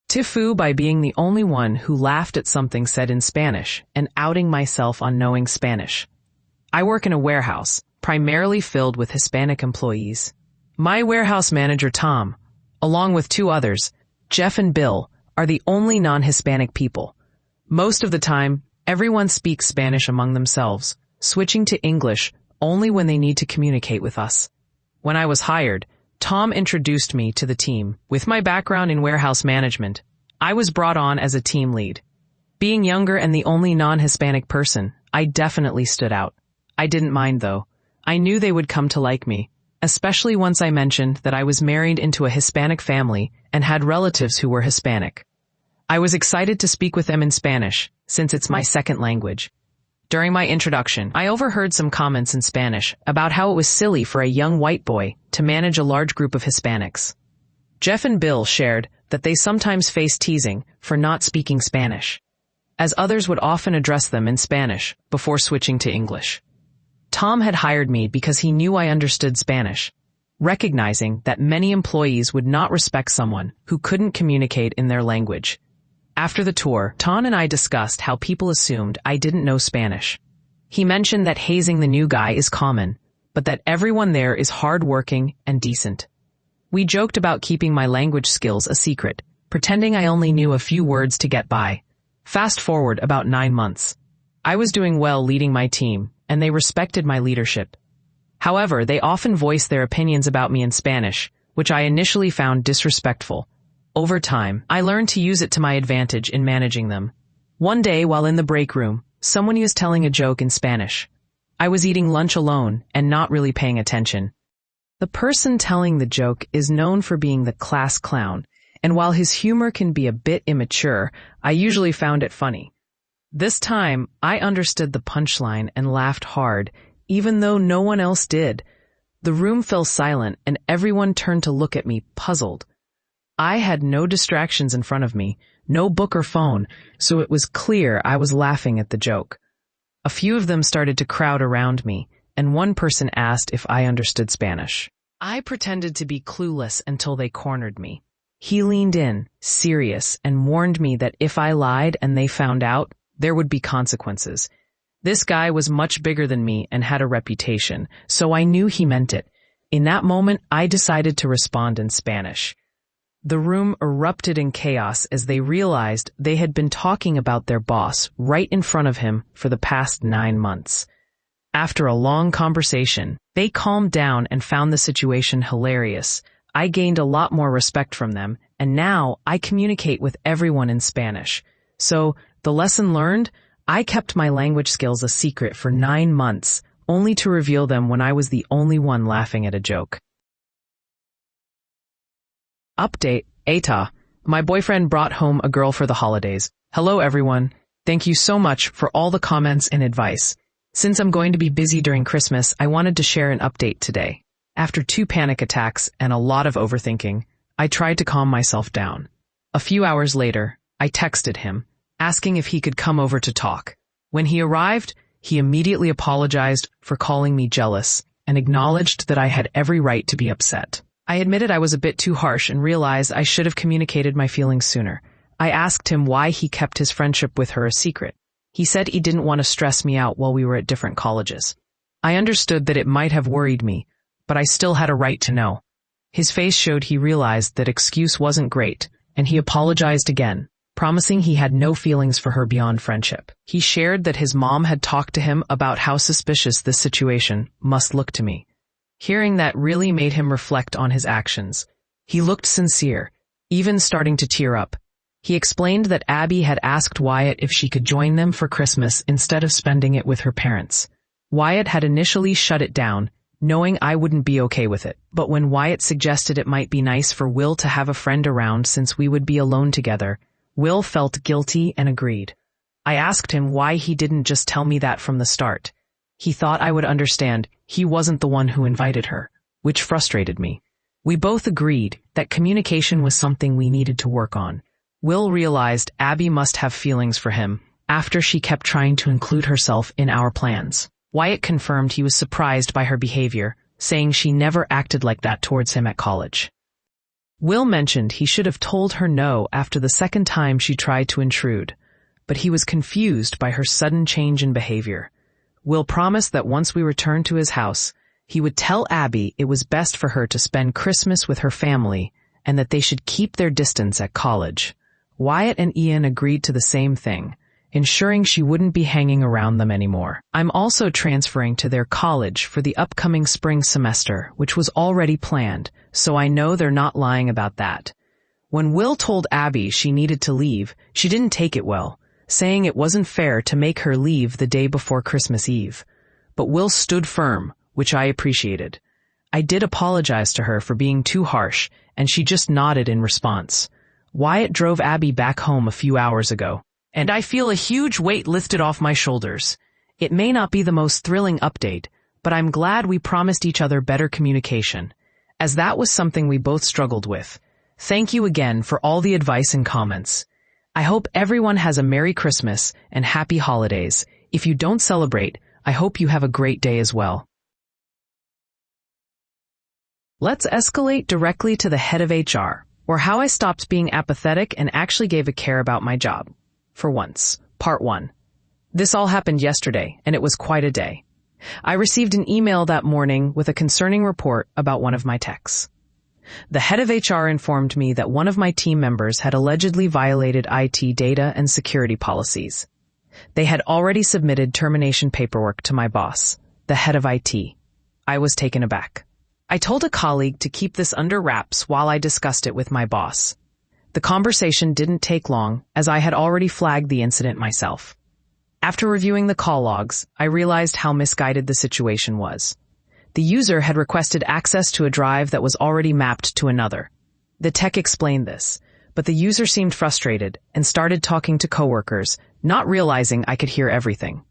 Tifu by being the only one who laughed at something said in Spanish and outing myself on knowing Spanish. I work in a warehouse, primarily filled with Hispanic employees. My warehouse manager, Tom, along with two others, Jeff and Bill, are the only non-Hispanic people. Most of the time, everyone speaks Spanish among themselves, switching to English only when they need to communicate with us. When I was hired, Tom introduced me to the team. With my background in warehouse management, I was brought on as a team lead. Being younger and the only non-Hispanic person, I definitely stood out. I didn't mind though. I knew they would come to like me, especially once I mentioned that I was married into a Hispanic family and had relatives who were Hispanic. I was excited to speak with them in Spanish, since it's my second language. During my introduction, I overheard some comments in Spanish about how it was silly for a young white boy to manage a large group of Hispanics. Jeff and Bill shared that they sometimes face teasing for not speaking Spanish, as others would often address them in Spanish before switching to English. Tom had hired me because he knew I understood Spanish, recognizing that many employees would not respect someone who couldn't communicate in their language. After the tour, Tom and I discussed how people assumed I didn't know Spanish. He mentioned that hazing the new guy is common, but that everyone there is hardworking and decent. We joked about keeping my language skills a secret, pretending I only knew a few words to get by. Fast forward about 9 months. I was doing well leading my team, and they respected my leadership. However, they often voiced their opinions about me in Spanish, which I initially found disrespectful. Over time, I learned to use it to my advantage in managing them. One day, while in the break room, someone was telling a joke in Spanish. I was eating lunch alone and not really paying attention. The person telling the joke is known for being the class clown, and while his humor can be a bit immature, I usually found it funny. This time, I understood the punchline and laughed hard, even though no one else did. The room fell silent and everyone turned to look at me, puzzled. I had no distractions in front of me, no book or phone, so it was clear I was laughing at the joke. A few of them started to crowd around me, and one person asked if I understood Spanish. I pretended to be clueless until they cornered me. He leaned in, serious, and warned me that if I lied and they found out, there would be consequences. This guy was much bigger than me and had a reputation, so I knew he meant it. In that moment, I decided to respond in Spanish. The room erupted in chaos as they realized they had been talking about their boss right in front of him for the past 9 months. After a long conversation, they calmed down and found the situation hilarious. I gained a lot more respect from them, and now I communicate with everyone in Spanish. So, the lesson learned? I kept my language skills a secret for 9 months, only to reveal them when I was the only one laughing at a joke. Update, Eta. My boyfriend brought home a girl for the holidays. Hello everyone. Thank you so much for all the comments and advice. Since I'm going to be busy during Christmas, I wanted to share an update today. After 2 panic attacks and a lot of overthinking, I tried to calm myself down. A few hours later, I texted him, asking if he could come over to talk. When he arrived, he immediately apologized for calling me jealous and acknowledged that I had every right to be upset. I admitted I was a bit too harsh and realized I should have communicated my feelings sooner. I asked him why he kept his friendship with her a secret. He said he didn't want to stress me out while we were at different colleges. I understood that it might have worried me, but I still had a right to know. His face showed he realized that excuse wasn't great, and he apologized again, promising he had no feelings for her beyond friendship. He shared that his mom had talked to him about how suspicious this situation must look to me. Hearing that really made him reflect on his actions. He looked sincere, even starting to tear up. He explained that Abby had asked Wyatt if she could join them for Christmas instead of spending it with her parents. Wyatt had initially shut it down, knowing I wouldn't be okay with it. But when Wyatt suggested it might be nice for Will to have a friend around since we would be alone together, Will felt guilty and agreed. I asked him why he didn't just tell me that from the start. He thought I would understand he wasn't the one who invited her, which frustrated me. We both agreed that communication was something we needed to work on. Will realized Abby must have feelings for him after she kept trying to include herself in our plans. Wyatt confirmed he was surprised by her behavior, saying she never acted like that towards him at college. Will mentioned he should have told her no after the second time she tried to intrude, but he was confused by her sudden change in behavior. Will promised that once we returned to his house, he would tell Abby it was best for her to spend Christmas with her family and that they should keep their distance at college. Wyatt and Ian agreed to the same thing, ensuring she wouldn't be hanging around them anymore. I'm also transferring to their college for the upcoming spring semester, which was already planned, so I know they're not lying about that. When Will told Abby she needed to leave, she didn't take it well, saying it wasn't fair to make her leave the day before Christmas Eve. But Will stood firm, which I appreciated. I did apologize to her for being too harsh, and she just nodded in response. Wyatt drove Abby back home a few hours ago, and I feel a huge weight lifted off my shoulders. It may not be the most thrilling update, but I'm glad we promised each other better communication, as that was something we both struggled with. Thank you again for all the advice and comments. I hope everyone has a Merry Christmas and Happy Holidays. If you don't celebrate, I hope you have a great day as well. Let's escalate directly to the head of HR, or how I stopped being apathetic and actually gave a care about my job. For once. Part 1. This all happened yesterday, and it was quite a day. I received an email that morning with a concerning report about one of my techs. The head of HR informed me that one of my team members had allegedly violated IT data and security policies. They had already submitted termination paperwork to my boss, the head of IT. I was taken aback. I told a colleague to keep this under wraps while I discussed it with my boss. The conversation didn't take long, as I had already flagged the incident myself. After reviewing the call logs, I realized how misguided the situation was. The user had requested access to a drive that was already mapped to another. The tech explained this, but the user seemed frustrated and started talking to coworkers, not realizing I could hear everything.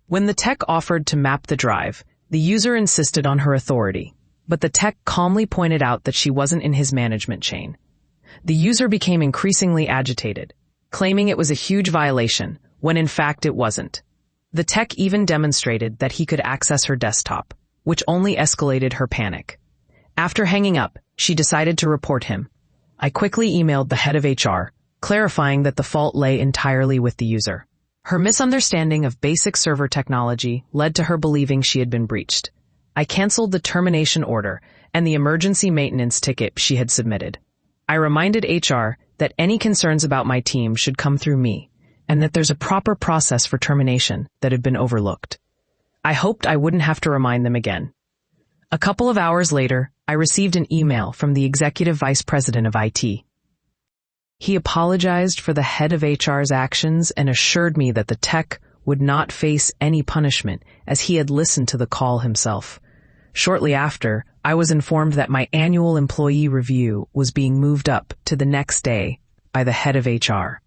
When the tech offered to map the drive, the user insisted on her authority, but the tech calmly pointed out that she wasn't in his management chain. The user became increasingly agitated, claiming it was a huge violation, when in fact it wasn't. The tech even demonstrated that he could access her desktop, which only escalated her panic. After hanging up, she decided to report him. I quickly emailed the head of HR, clarifying that the fault lay entirely with the user. Her misunderstanding of basic server technology led to her believing she had been breached. I canceled the termination order and the emergency maintenance ticket she had submitted. I reminded HR that any concerns about my team should come through me, and that there's a proper process for termination that had been overlooked. I hoped I wouldn't have to remind them again. A couple of hours later, I received an email from the executive vice president of IT. He apologized for the head of HR's actions and assured me that the tech would not face any punishment, as he had listened to the call himself. Shortly after, I was informed that my annual employee review was being moved up to the next day by the head of HR.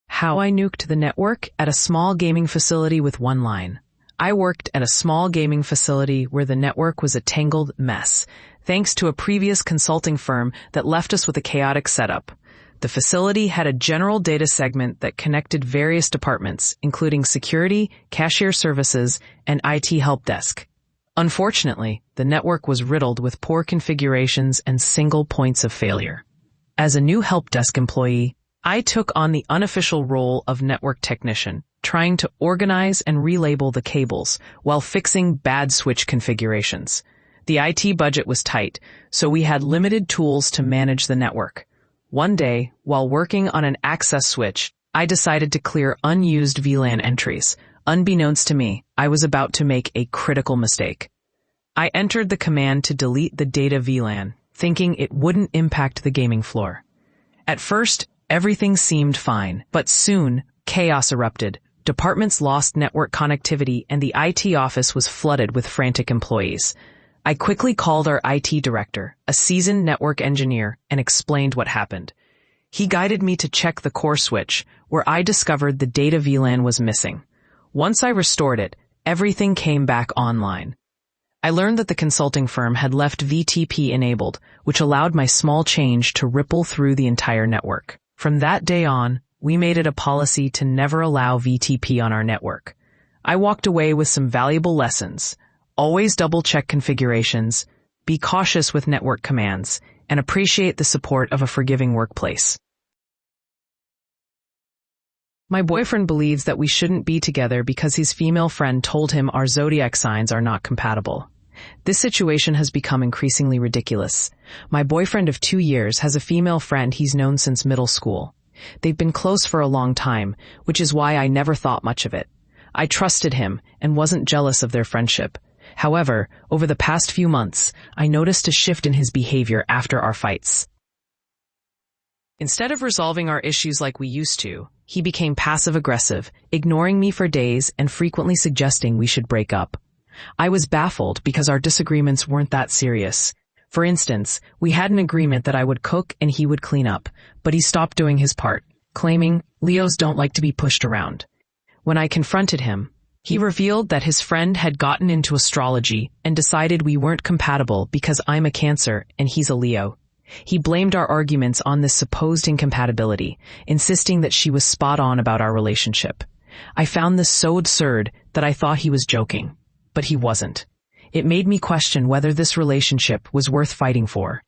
How I nuked the network at a small gaming facility with one line. I worked at a small gaming facility where the network was a tangled mess, thanks to a previous consulting firm that left us with a chaotic setup. The facility had a general data segment that connected various departments, including security, cashier services, and IT help desk. Unfortunately, the network was riddled with poor configurations and single points of failure. As a new help desk employee, I took on the unofficial role of network technician, trying to organize and relabel the cables while fixing bad switch configurations. The IT budget was tight, so we had limited tools to manage the network. One day, while working on an access switch, I decided to clear unused VLAN entries. Unbeknownst to me, I was about to make a critical mistake. I entered the command to delete the data VLAN, thinking it wouldn't impact the gaming floor. At first, everything seemed fine, but soon, chaos erupted. Departments lost network connectivity and the IT office was flooded with frantic employees. I quickly called our IT director, a seasoned network engineer, and explained what happened. He guided me to check the core switch, where I discovered the data VLAN was missing. Once I restored it, everything came back online. I learned that the consulting firm had left VTP enabled, which allowed my small change to ripple through the entire network. From that day on, we made it a policy to never allow VTP on our network. I walked away with some valuable lessons. Always double-check configurations, be cautious with network commands, and appreciate the support of a forgiving workplace. My boyfriend believes that we shouldn't be together because his female friend told him our zodiac signs are not compatible. This situation has become increasingly ridiculous. My boyfriend of 2 years has a female friend he's known since middle school. They've been close for a long time, which is why I never thought much of it. I trusted him and wasn't jealous of their friendship. However, over the past few months, I noticed a shift in his behavior after our fights. Instead of resolving our issues like we used to, he became passive-aggressive, ignoring me for days and frequently suggesting we should break up. I was baffled because our disagreements weren't that serious. For instance, we had an agreement that I would cook and he would clean up, but he stopped doing his part, claiming, "Leos don't like to be pushed around." When I confronted him, he revealed that his friend had gotten into astrology and decided we weren't compatible because I'm a Cancer and he's a Leo. He blamed our arguments on this supposed incompatibility, insisting that she was spot on about our relationship. I found this so absurd that I thought he was joking, but he wasn't. It made me question whether this relationship was worth fighting for.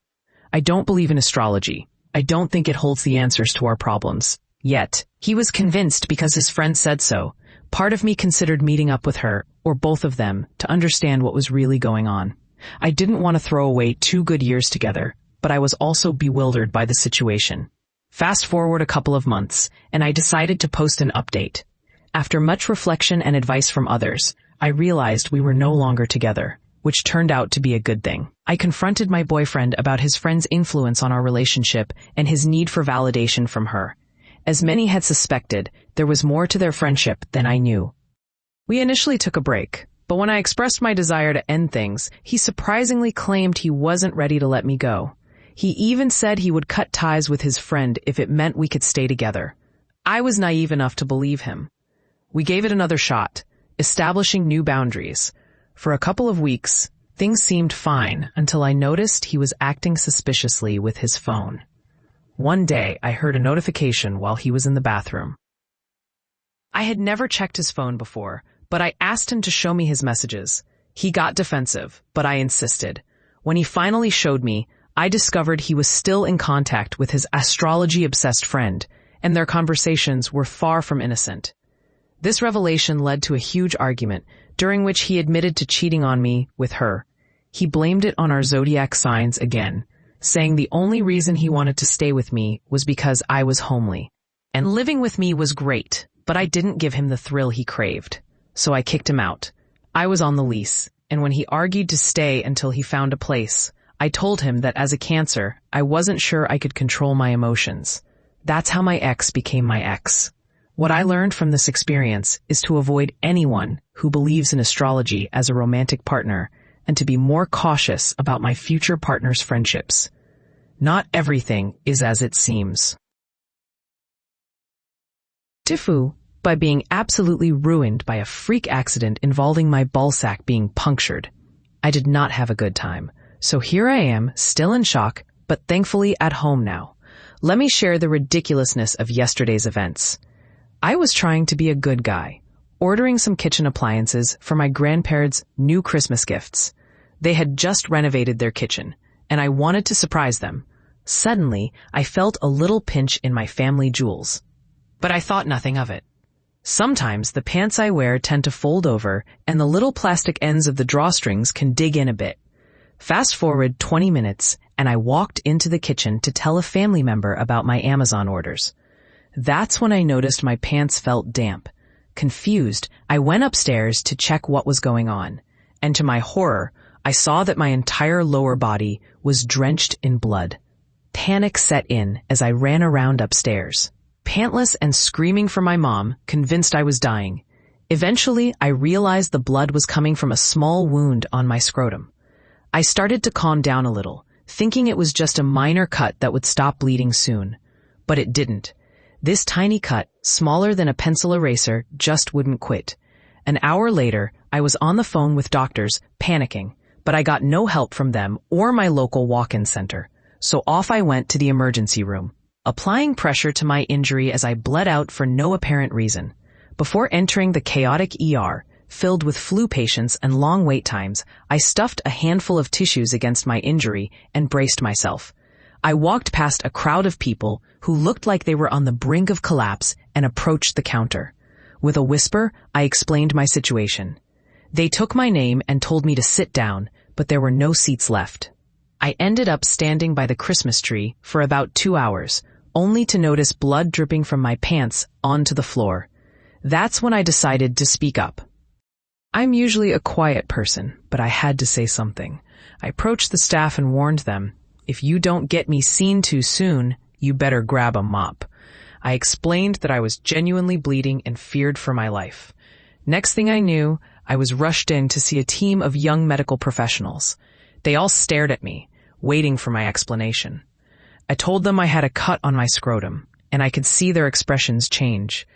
I don't believe in astrology. I don't think it holds the answers to our problems. Yet, he was convinced because his friend said so. Part of me considered meeting up with her, or both of them, to understand what was really going on. I didn't want to throw away 2 good years together, but I was also bewildered by the situation. Fast forward a couple of months, and I decided to post an update. After much reflection and advice from others, I realized we were no longer together, which turned out to be a good thing. I confronted my boyfriend about his friend's influence on our relationship and his need for validation from her. As many had suspected, there was more to their friendship than I knew. We initially took a break, but when I expressed my desire to end things, he surprisingly claimed he wasn't ready to let me go. He even said he would cut ties with his friend if it meant we could stay together. I was naive enough to believe him. We gave it another shot, establishing new boundaries. For a couple of weeks, things seemed fine until I noticed he was acting suspiciously with his phone. One day, I heard a notification while he was in the bathroom. I had never checked his phone before, but I asked him to show me his messages. He got defensive, but I insisted. When he finally showed me, I discovered he was still in contact with his astrology-obsessed friend, and their conversations were far from innocent. This revelation led to a huge argument, during which he admitted to cheating on me with her. He blamed it on our zodiac signs again, saying the only reason he wanted to stay with me was because I was homely. And living with me was great, but I didn't give him the thrill he craved. So I kicked him out. I was on the lease, and when he argued to stay until he found a place, I told him that as a Cancer, I wasn't sure I could control my emotions. That's how my ex became my ex. What I learned from this experience is to avoid anyone who believes in astrology as a romantic partner and to be more cautious about my future partner's friendships. Not everything is as it seems. Tifu, by being absolutely ruined by a freak accident involving my ballsack being punctured. I did not have a good time. So here I am, still in shock, but thankfully at home now. Let me share the ridiculousness of yesterday's events. I was trying to be a good guy, ordering some kitchen appliances for my grandparents' new Christmas gifts. They had just renovated their kitchen, and I wanted to surprise them. Suddenly, I felt a little pinch in my family jewels. But I thought nothing of it. Sometimes the pants I wear tend to fold over, and the little plastic ends of the drawstrings can dig in a bit. Fast forward 20 minutes, and I walked into the kitchen to tell a family member about my Amazon orders. That's when I noticed my pants felt damp. Confused, I went upstairs to check what was going on, and to my horror, I saw that my entire lower body was drenched in blood. Panic set in as I ran around upstairs, pantless and screaming for my mom, convinced I was dying. Eventually, I realized the blood was coming from a small wound on my scrotum. I started to calm down a little, thinking it was just a minor cut that would stop bleeding soon. But it didn't. This tiny cut, smaller than a pencil eraser, just wouldn't quit. An hour later, I was on the phone with doctors, panicking, but I got no help from them or my local walk-in center. So off I went to the emergency room, applying pressure to my injury as I bled out for no apparent reason. Before entering the chaotic ER, filled with flu patients and long wait times, I stuffed a handful of tissues against my injury and braced myself. I walked past a crowd of people who looked like they were on the brink of collapse and approached the counter. With a whisper, I explained my situation. They took my name and told me to sit down, but there were no seats left. I ended up standing by the Christmas tree for about 2 hours, only to notice blood dripping from my pants onto the floor. That's when I decided to speak up. I'm usually a quiet person, but I had to say something. I approached the staff and warned them, if you don't get me seen too soon, you better grab a mop. I explained that I was genuinely bleeding and feared for my life. Next thing I knew, I was rushed in to see a team of young medical professionals. They all stared at me, waiting for my explanation. I told them I had a cut on my scrotum, and I could see their expressions change.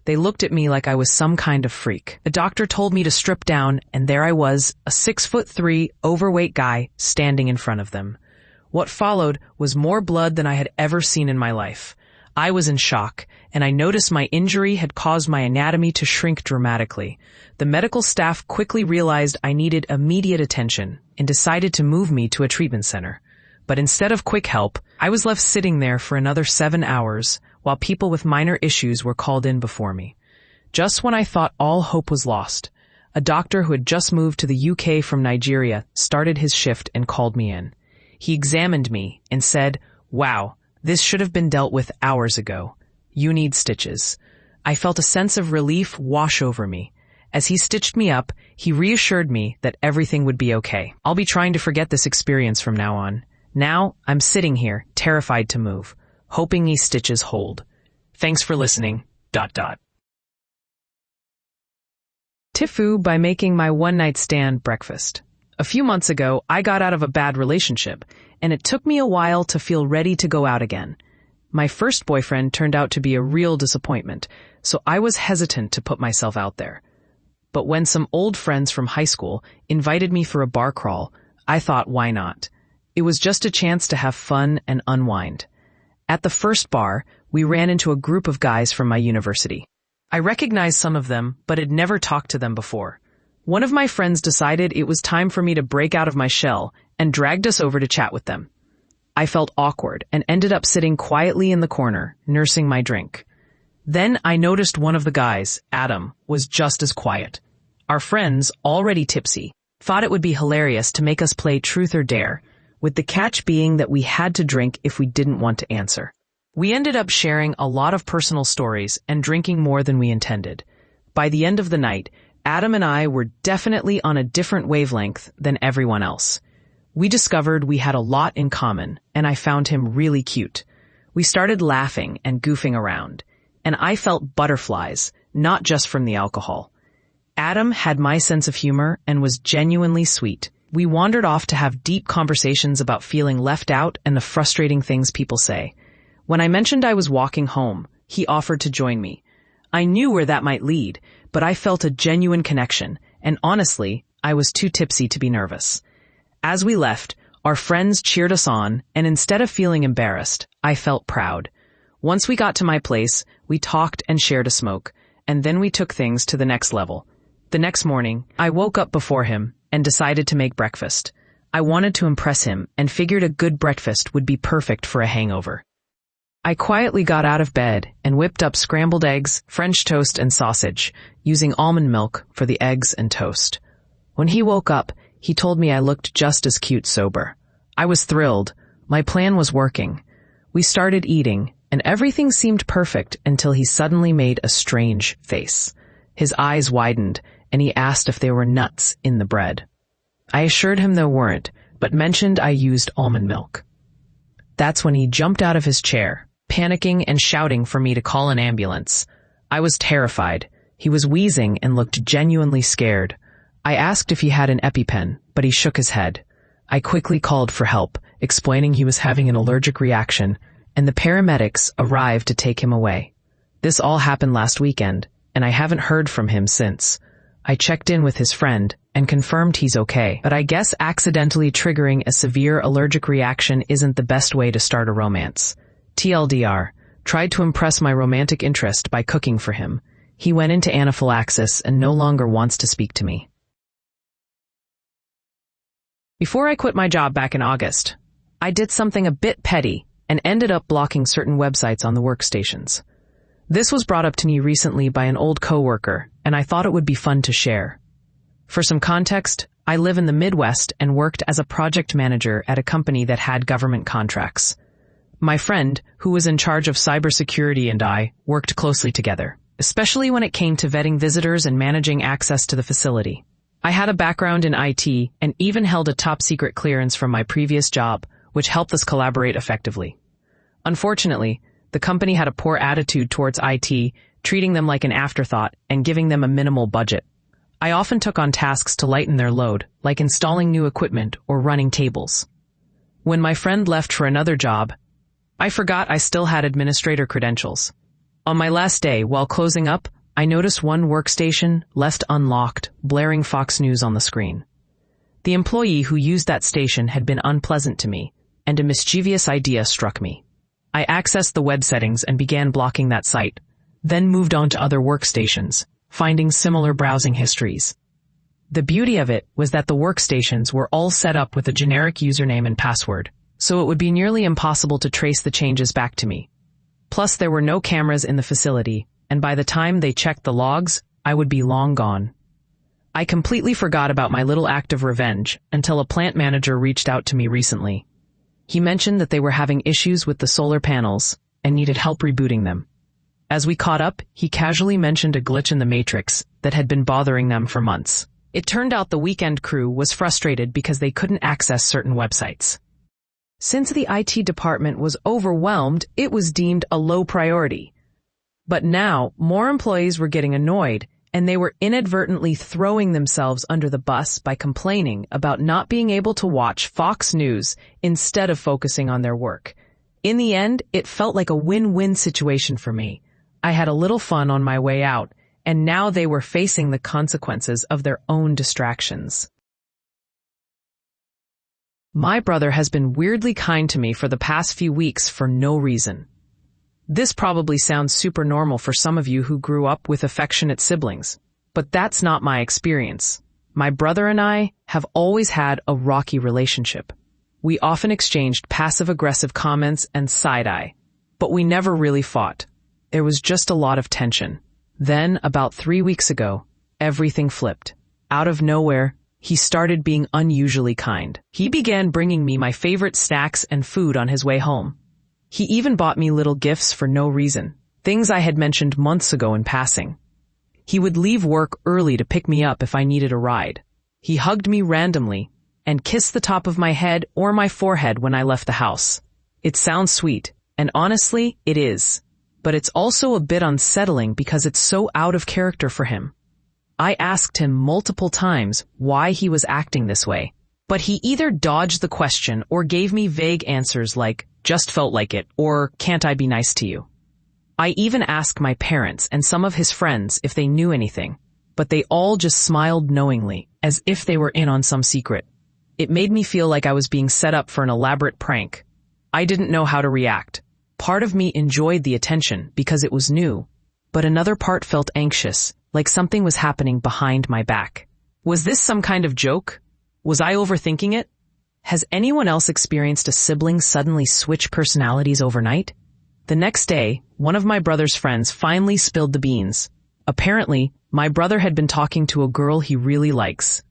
They looked at me like I was some kind of freak. A doctor told me to strip down, and there I was, a 6'3" overweight guy standing in front of them. What followed was more blood than I had ever seen in my life. I was in shock, and I noticed my injury had caused my anatomy to shrink dramatically. The medical staff quickly realized I needed immediate attention and decided to move me to a treatment center. But instead of quick help, I was left sitting there for another 7 hours while people with minor issues were called in before me. Just when I thought all hope was lost, a doctor who had just moved to the UK from Nigeria started his shift and called me in. He examined me and said, "Wow, this should have been dealt with hours ago. You need stitches." I felt a sense of relief wash over me. As he stitched me up, he reassured me that everything would be okay. I'll be trying to forget this experience from now on. Now, I'm sitting here, terrified to move, hoping these stitches hold. Thanks for listening. ... Tifu by making my one-night stand breakfast. A few months ago, I got out of a bad relationship, and it took me a while to feel ready to go out again. My first boyfriend turned out to be a real disappointment, so I was hesitant to put myself out there. But when some old friends from high school invited me for a bar crawl, I thought, why not? It was just a chance to have fun and unwind. At the first bar, we ran into a group of guys from my university. I recognized some of them, but had never talked to them before. One of my friends decided it was time for me to break out of my shell and dragged us over to chat with them. I felt awkward and ended up sitting quietly in the corner, nursing my drink. Then I noticed one of the guys, Adam, was just as quiet. Our friends, already tipsy, thought it would be hilarious to make us play truth or dare, with the catch being that we had to drink if we didn't want to answer. We ended up sharing a lot of personal stories and drinking more than we intended. By the end of the night, Adam and I were definitely on a different wavelength than everyone else. We discovered we had a lot in common, and I found him really cute. We started laughing and goofing around, and I felt butterflies, not just from the alcohol. Adam had my sense of humor and was genuinely sweet. We wandered off to have deep conversations about feeling left out and the frustrating things people say. When I mentioned I was walking home, he offered to join me. I knew where that might lead, but I felt a genuine connection, and honestly, I was too tipsy to be nervous. As we left, our friends cheered us on, and instead of feeling embarrassed, I felt proud. Once we got to my place, we talked and shared a smoke, and then we took things to the next level. The next morning, I woke up before him and decided to make breakfast. I wanted to impress him and figured a good breakfast would be perfect for a hangover. I quietly got out of bed and whipped up scrambled eggs, French toast, and sausage, using almond milk for the eggs and toast. When he woke up, he told me I looked just as cute sober. I was thrilled. My plan was working. We started eating, and everything seemed perfect until he suddenly made a strange face. His eyes widened, and he asked if there were nuts in the bread. I assured him there weren't, but mentioned I used almond milk. That's when he jumped out of his chair, panicking and shouting for me to call an ambulance. I was terrified. He was wheezing and looked genuinely scared. I asked if he had an EpiPen, but he shook his head. I quickly called for help, explaining he was having an allergic reaction, and the paramedics arrived to take him away. This all happened last weekend, and I haven't heard from him since. I checked in with his friend and confirmed he's okay, but I guess accidentally triggering a severe allergic reaction isn't the best way to start a romance. TLDR, tried to impress my romantic interest by cooking for him. He went into anaphylaxis and no longer wants to speak to me. Before I quit my job back in August, I did something a bit petty and ended up blocking certain websites on the workstations. This was brought up to me recently by an old coworker, and I thought it would be fun to share. For some context, I live in the Midwest and worked as a project manager at a company that had government contracts. My friend, who was in charge of cybersecurity, and I worked closely together, especially when it came to vetting visitors and managing access to the facility. I had a background in IT and even held a top-secret clearance from my previous job, which helped us collaborate effectively. Unfortunately, the company had a poor attitude towards IT, treating them like an afterthought and giving them a minimal budget. I often took on tasks to lighten their load, like installing new equipment or running tables. When my friend left for another job, I forgot I still had administrator credentials. On my last day, while closing up, I noticed one workstation left unlocked, blaring Fox News on the screen. The employee who used that station had been unpleasant to me, and a mischievous idea struck me. I accessed the web settings and began blocking that site, then moved on to other workstations, finding similar browsing histories. The beauty of it was that the workstations were all set up with a generic username and password, so it would be nearly impossible to trace the changes back to me. Plus, there were no cameras in the facility, and by the time they checked the logs, I would be long gone. I completely forgot about my little act of revenge until a plant manager reached out to me recently. He mentioned that they were having issues with the solar panels and needed help rebooting them. As we caught up, he casually mentioned a glitch in the matrix that had been bothering them for months. It turned out the weekend crew was frustrated because they couldn't access certain websites. Since the IT department was overwhelmed, it was deemed a low priority. But now, more employees were getting annoyed, and they were inadvertently throwing themselves under the bus by complaining about not being able to watch Fox News instead of focusing on their work. In the end, it felt like a win-win situation for me. I had a little fun on my way out, and now they were facing the consequences of their own distractions. My brother has been weirdly kind to me for the past few weeks for no reason. This probably sounds super normal for some of you who grew up with affectionate siblings, but that's not my experience. My brother and I have always had a rocky relationship. We often exchanged passive-aggressive comments and side-eye, but we never really fought. There was just a lot of tension. Then, about 3 weeks ago, everything flipped. Out of nowhere, he started being unusually kind. He began bringing me my favorite snacks and food on his way home. He even bought me little gifts for no reason, things I had mentioned months ago in passing. He would leave work early to pick me up if I needed a ride. He hugged me randomly and kissed the top of my head or my forehead when I left the house. It sounds sweet, and honestly, it is. But it's also a bit unsettling because it's so out of character for him. I asked him multiple times why he was acting this way, but he either dodged the question or gave me vague answers like, "Just felt like it," or "Can't I be nice to you?" I even asked my parents and some of his friends if they knew anything, but they all just smiled knowingly, as if they were in on some secret. It made me feel like I was being set up for an elaborate prank. I didn't know how to react. Part of me enjoyed the attention because it was new, but another part felt anxious, like something was happening behind my back. Was this some kind of joke? Was I overthinking it? Has anyone else experienced a sibling suddenly switch personalities overnight? The next day, one of my brother's friends finally spilled the beans. Apparently, my brother had been talking to a girl he really likes.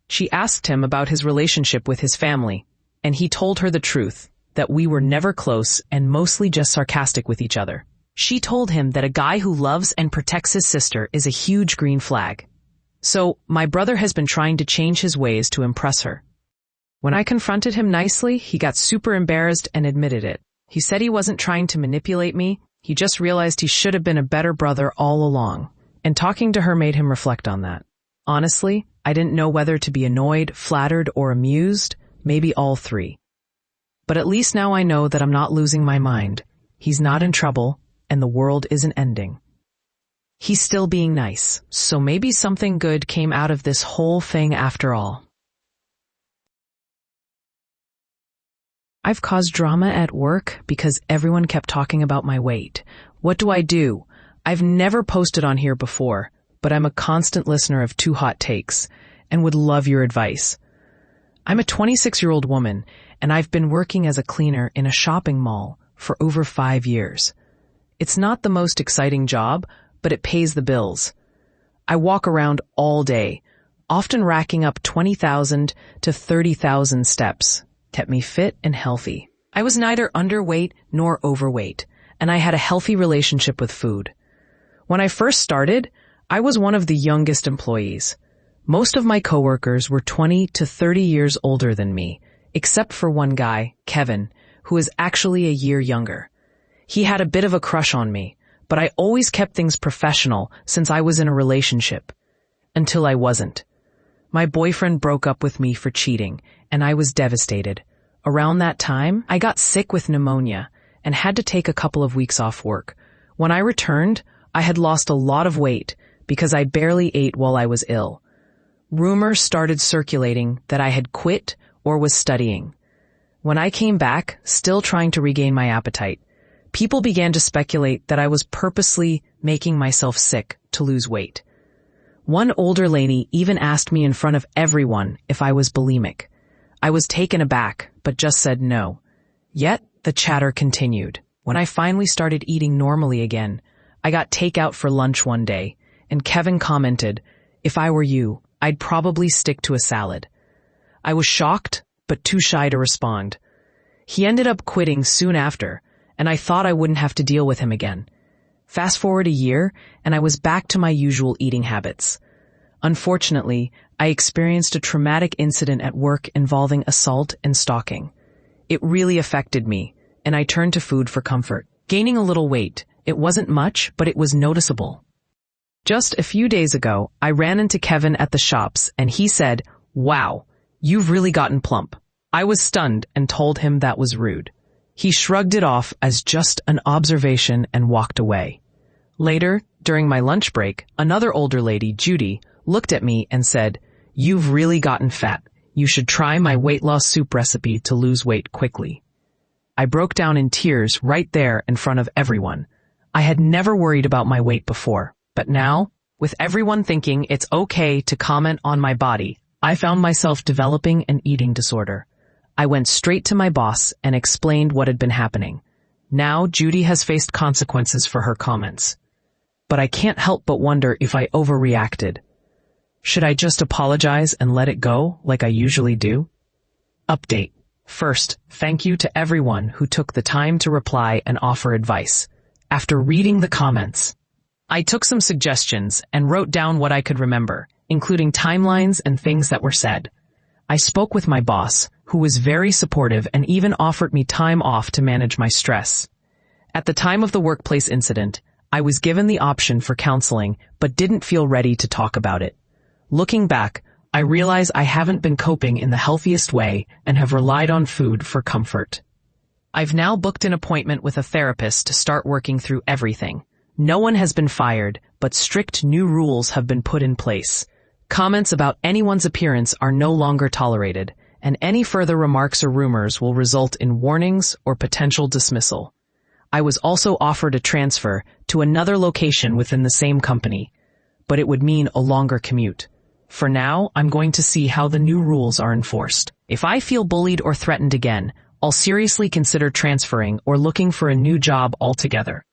She asked him about his relationship with his family, and he told her the truth, that we were never close and mostly just sarcastic with each other. She told him that a guy who loves and protects his sister is a huge green flag. So, my brother has been trying to change his ways to impress her. When I confronted him nicely, he got super embarrassed and admitted it. He said he wasn't trying to manipulate me, he just realized he should have been a better brother all along, and talking to her made him reflect on that. Honestly, I didn't know whether to be annoyed, flattered, or amused, maybe all three. But at least now I know that I'm not losing my mind. He's not in trouble, and the world isn't ending. He's still being nice, so maybe something good came out of this whole thing after all. I've caused drama at work because everyone kept talking about my weight. What do? I've never posted on here before, but I'm a constant listener of Too Hot Takes and would love your advice. I'm a 26-year-old woman, and I've been working as a cleaner in a shopping mall for over 5 years. It's not the most exciting job, but it pays the bills. I walk around all day, often racking up 20,000 to 30,000 steps. Kept me fit and healthy. I was neither underweight nor overweight, and I had a healthy relationship with food. When I first started, I was one of the youngest employees. Most of my coworkers were 20 to 30 years older than me, except for one guy, Kevin, who is actually a year younger. He had a bit of a crush on me, but I always kept things professional since I was in a relationship. Until I wasn't. My boyfriend broke up with me for cheating, and I was devastated. Around that time, I got sick with pneumonia and had to take a couple of weeks off work. When I returned, I had lost a lot of weight because I barely ate while I was ill. Rumors started circulating that I had quit or was studying. When I came back, still trying to regain my appetite, people began to speculate that I was purposely making myself sick to lose weight. One older lady even asked me in front of everyone if I was bulimic. I was taken aback, but just said no. Yet, the chatter continued. When I finally started eating normally again, I got takeout for lunch one day, and Kevin commented, "If I were you, I'd probably stick to a salad." I was shocked, but too shy to respond. He ended up quitting soon after, and I thought I wouldn't have to deal with him again. Fast forward a year, and I was back to my usual eating habits. Unfortunately, I experienced a traumatic incident at work involving assault and stalking. It really affected me, and I turned to food for comfort. Gaining a little weight, it wasn't much, but it was noticeable. Just a few days ago, I ran into Kevin at the shops, and he said, "Wow, you've really gotten plump." I was stunned and told him that was rude. He shrugged it off as just an observation and walked away. Later, during my lunch break, another older lady, Judy, looked at me and said, "You've really gotten fat. You should try my weight loss soup recipe to lose weight quickly." I broke down in tears right there in front of everyone. I had never worried about my weight before, but now, with everyone thinking it's okay to comment on my body, I found myself developing an eating disorder. I went straight to my boss and explained what had been happening. Now Judy has faced consequences for her comments. But I can't help but wonder if I overreacted. Should I just apologize and let it go like I usually do? Update. First, thank you to everyone who took the time to reply and offer advice. After reading the comments, I took some suggestions and wrote down what I could remember, including timelines and things that were said. I spoke with my boss, who was very supportive and even offered me time off to manage my stress. At the time of the workplace incident, I was given the option for counseling but didn't feel ready to talk about it. Looking back, I realize I haven't been coping in the healthiest way and have relied on food for comfort. I've now booked an appointment with a therapist to start working through everything. No one has been fired, but strict new rules have been put in place. Comments about anyone's appearance are no longer tolerated, and any further remarks or rumors will result in warnings or potential dismissal. I was also offered a transfer to another location within the same company, but it would mean a longer commute. For now, I'm going to see how the new rules are enforced. If I feel bullied or threatened again, I'll seriously consider transferring or looking for a new job altogether.